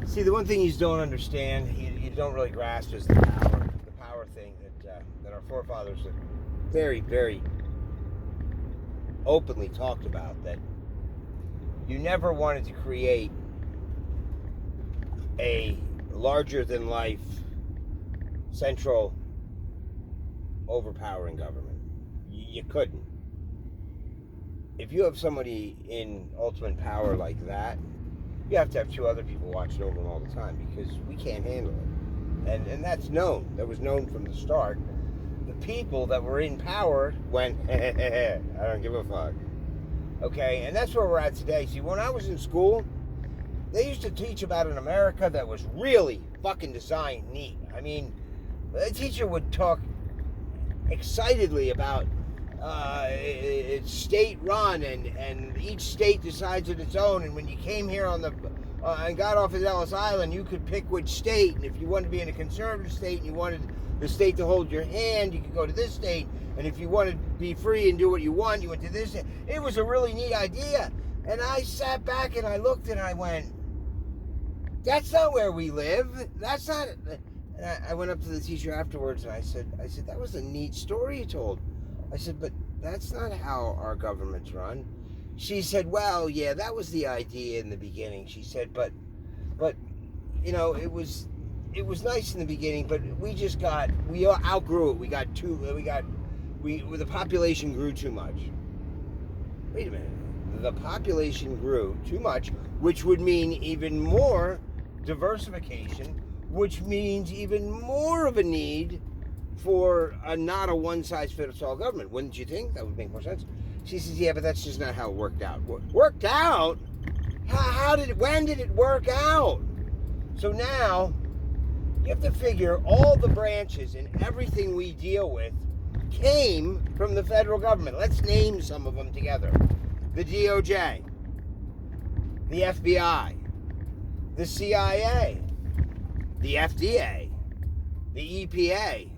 See, the one thing you don't understand, you don't really grasp is the power thing that our forefathers have very, very openly talked about. That you never wanted to create a larger-than-life central overpowering government. You couldn't. If you have somebody in ultimate power like that, you have to have two other people watching over them all the time because we can't handle it. And that's known. That was known from the start. The people that were in power went, I don't give a fuck. Okay, and that's where we're at today. See, when I was in school, they used to teach about an America that was really fucking designed neat. I mean, the teacher would talk excitedly about it's state run and each state decides on its own, and when you came here on the and got off at Ellis Island, you could pick which state, and if you wanted to be in a conservative state and you wanted the state to hold your hand, you could go to this state, and if you wanted to be free and do what you want, you went to this state. It was a really neat idea, and I sat back and I looked and I went, that's not where we live. That's not. And I went up to the teacher afterwards and I said, that was a neat story you told. I said, but that's not how our government's run. She said, well, yeah, that was the idea in the beginning. She said, but you know, it was nice in the beginning, but we outgrew it. The population grew too much. Wait a minute. The population grew too much, which would mean even more diversification, which means even more of a need for not a one-size-fits-all government. Wouldn't you think? That would make more sense. She says, yeah, but that's just not how it worked out. Worked out? When did it work out? So now, you have to figure all the branches and everything we deal with came from the federal government. Let's name some of them together. The DOJ, the FBI, the CIA, the FDA, the EPA,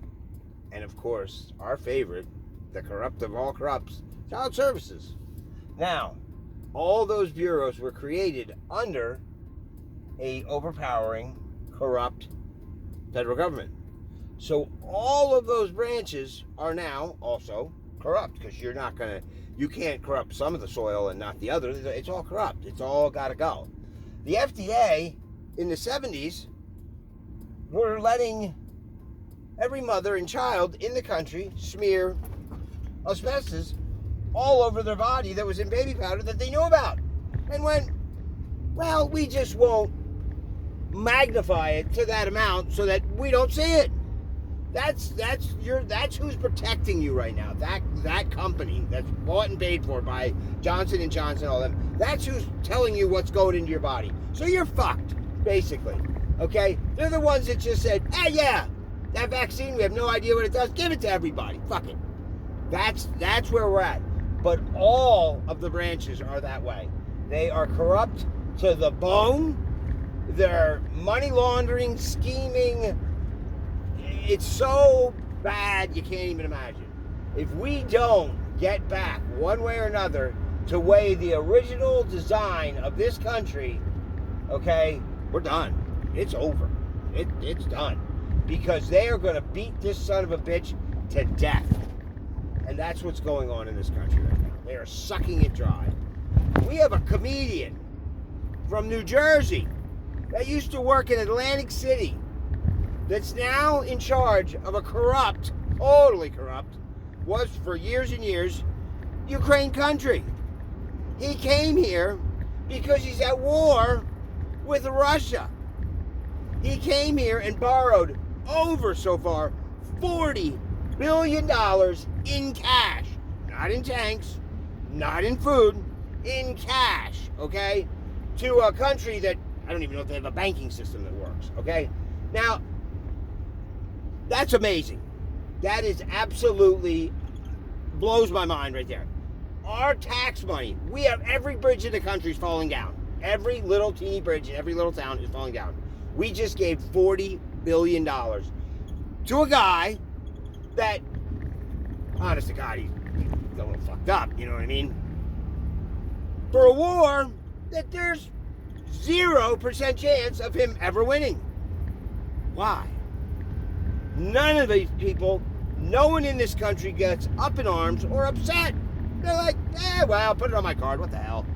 and of course, our favorite, the corrupt of all corrupts, Child Services. Now, all those bureaus were created under a overpowering, corrupt federal government. So all of those branches are now also corrupt because you can't corrupt some of the soil and not the other. It's all corrupt. It's all got to go. The FDA in the 70s were letting every mother and child in the country smear asbestos all over their body that was in baby powder that they knew about, and went, well, we just won't magnify it to that amount so that we don't see it. That's who's protecting you right now. That company that's bought and paid for by Johnson & Johnson, all them. That's who's telling you what's going into your body. So you're fucked, basically. Okay? They're the ones that just said, hey, yeah, that vaccine, we have no idea what it does. Give it to everybody. Fuck it. That's where we're at. But all of the branches are that way. They are corrupt to the bone. They're money laundering, scheming. It's so bad you can't even imagine. If we don't get back one way or another to way the original design of this country, okay, we're done. It's over. It's done. Because they are going to beat this son of a bitch to death. And that's what's going on in this country right now. They are sucking it dry. We have a comedian from New Jersey that used to work in Atlantic City that's now in charge of a corrupt, totally corrupt, was for years and years, Ukraine country. He came here because he's at war with Russia. He came here and borrowed over, so far, $40 billion in cash. Not in tanks, not in food, in cash, okay? To a country that, I don't even know if they have a banking system that works, okay? Now, that's amazing. That is absolutely blows my mind right there. Our tax money, we have every bridge in the country is falling down. Every little teeny bridge in every little town is falling down. We just gave $40 billion to a guy that, honest to God, he's a little fucked up, you know what I mean? For a war that there's 0% chance of him ever winning. Why? None of these people, no one in this country gets up in arms or upset. They're like, well, put it on my card. What the hell?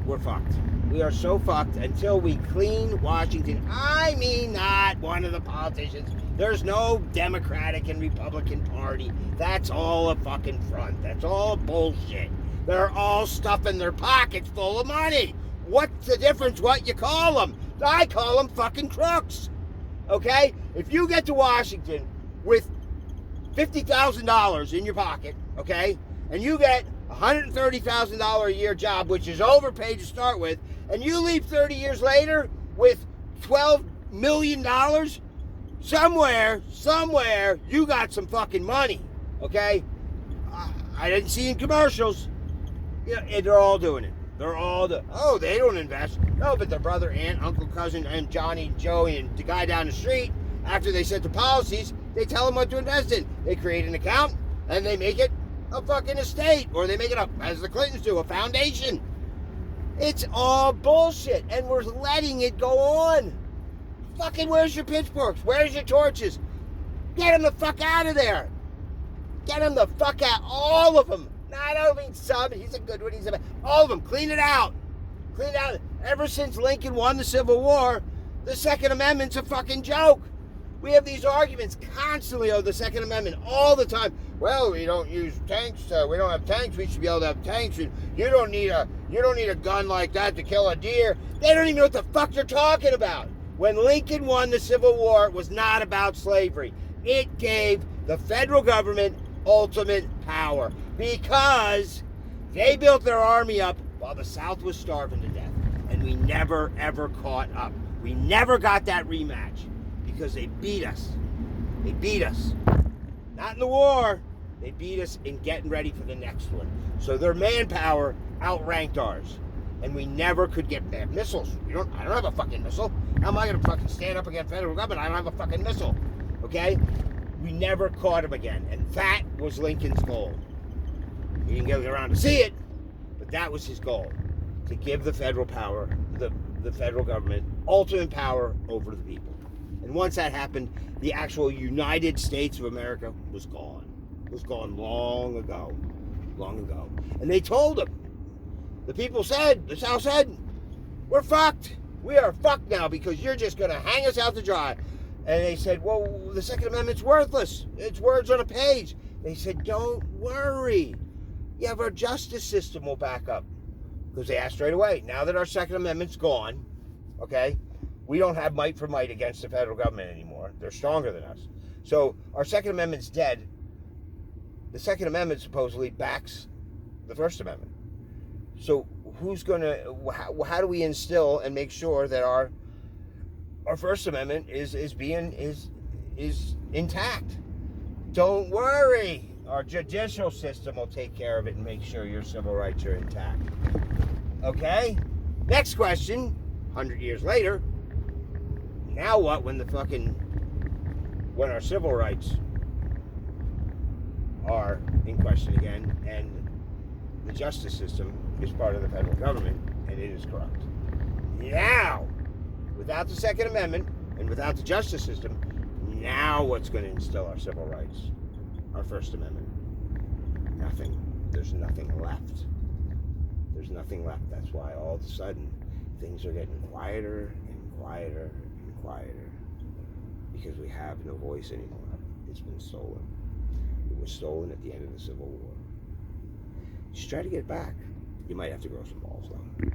We're fucked. We are so fucked until we clean Washington. I mean, not one of the politicians. There's no Democratic and Republican Party. That's all a fucking front. That's all bullshit. They're all stuffing their pockets full of money. What's the difference what you call them? I call them fucking crooks. Okay? If you get to Washington with $50,000 in your pocket, okay, and you get a $130,000 a year job, which is overpaid to start with, and you leave 30 years later with $12 million, somewhere, you got some fucking money, okay? I didn't see in commercials. They're all doing it. They don't invest. No, but their brother, aunt, uncle, cousin, and Johnny, Joey, and the guy down the street, after they set the policies, they tell them what to invest in. They create an account, and they make it a fucking estate, or they make it up, as the Clintons do, a foundation. It's all bullshit, and we're letting it go on. Fucking where's your pitchforks? Where's your torches? Get them the fuck out of there. Get them the fuck out. All of them. Not only some, he's a good one, all of them. Clean it out. Clean it out. Ever since Lincoln won the Civil War, the Second Amendment's a fucking joke. We have these arguments constantly of the Second Amendment all the time. Well, we don't use tanks. We don't have tanks. We should be able to have tanks. And you don't need a gun like that to kill a deer. They don't even know what the fuck they're talking about. When Lincoln won the Civil War, it was not about slavery. It gave the federal government ultimate power because they built their army up while the South was starving to death, and we never ever caught up. We never got that rematch. Because they beat us. They beat us. Not in the war. They beat us in getting ready for the next one. So their manpower outranked ours. And we never could get missiles. I don't have a fucking missile. How am I going to fucking stand up against federal government? I don't have a fucking missile. Okay? We never caught him again. And that was Lincoln's goal. He didn't get around to see it, but that was his goal. To give the federal power, the federal government, ultimate power over the people. And once that happened, the actual United States of America was gone. It was gone long ago. Long ago. And they told them. The people said, the South said, we're fucked. We are fucked now because you're just going to hang us out to dry. And they said, well, the Second Amendment's worthless. It's words on a page. They said, don't worry. You have our justice system will back up. Because they asked right away, now that our Second Amendment's gone, okay, we don't have might for might against the federal government anymore. They're stronger than us. So our Second Amendment's dead. The Second Amendment supposedly backs the First Amendment. So who's going to, how do we instill and make sure that our First Amendment is intact? Don't worry. Our judicial system will take care of it and make sure your civil rights are intact. Okay? Next question, 100 years later. Now what when our civil rights are in question again and the justice system is part of the federal government and it is corrupt? Now, without the Second Amendment and without the justice system, now what's going to instill our civil rights? Our First Amendment? Nothing. There's nothing left. There's nothing left. That's why all of a sudden things are getting quieter and quieter and quieter because we have no voice anymore. It's been stolen. It was stolen at the end of the Civil War. Just try to get it back. You might have to grow some balls though.